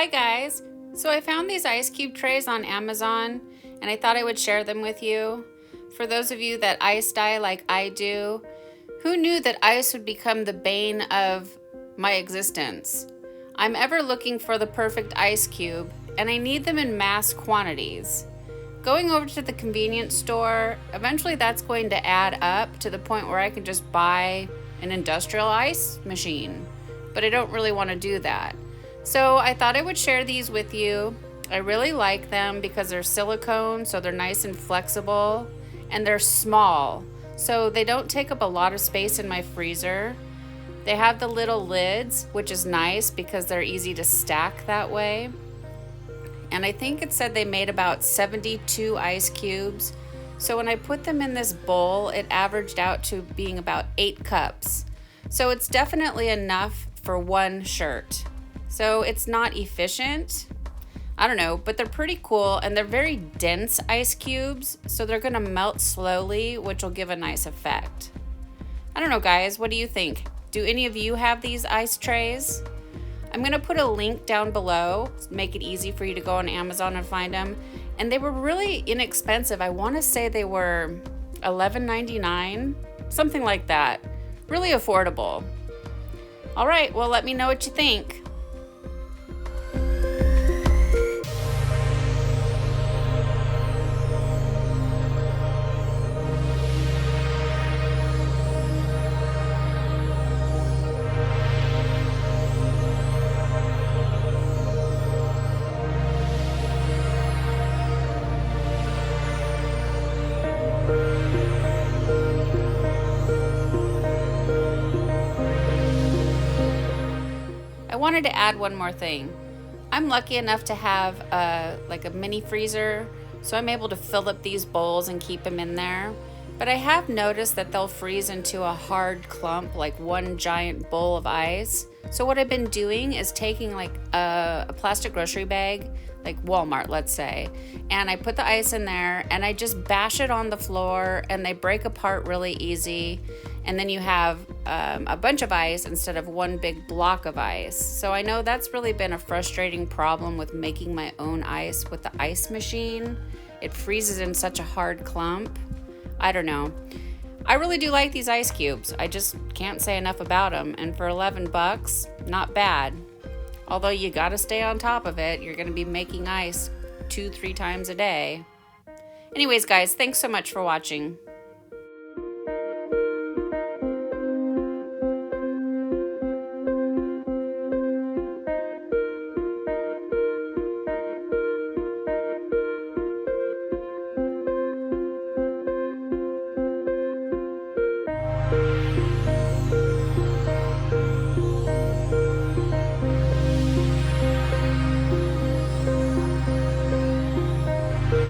Hi guys! So I found these ice cube trays on Amazon and I thought I would share them with you. For those of you that ice dye like I do, who knew that ice would become the bane of my existence? I'm ever looking for the perfect ice cube and I need them in mass quantities. Going over to the convenience store, eventually that's going to add up to the point where I can just buy an industrial ice machine, but I don't really want to do that. So I thought I would share these with you. I really like them because they're silicone, so they're nice and flexible, and they're small, so they don't take up a lot of space in my freezer. They have the little lids, which is nice because they're easy to stack that way. And I think it said they made about 72 ice cubes. So when I put them in this bowl, it averaged out to being about 8 cups. So it's definitely enough for one shirt. So it's not efficient, I don't know, but they're pretty cool and they're very dense ice cubes, so they're gonna melt slowly, which will give a nice effect. I don't know guys, what do you think? Do any of you have these ice trays? I'm gonna put a link down below, make it easy for you to go on Amazon and find them. And they were really inexpensive. I wanna say they were $11.99, something like that. Really affordable. All right, well, let me know what you think. I wanted to add one more thing. I'm lucky enough to have like a mini freezer, so I'm able to fill up these bowls and keep them in there. But I have noticed that they'll freeze into a hard clump, like one giant bowl of ice. So what I've been doing is taking like a plastic grocery bag, like Walmart, let's say, and I put the ice in there and I just bash it on the floor and they break apart really easy. And then you have a bunch of ice instead of one big block of ice. So I know that's really been a frustrating problem with making my own ice with the ice machine. It freezes in such a hard clump. I don't know. I really do like these ice cubes. I just can't say enough about them. And for 11 bucks, not bad. Although you gotta stay on top of it. You're gonna be making ice 2-3 times a day. Anyways, guys, thanks so much for watching.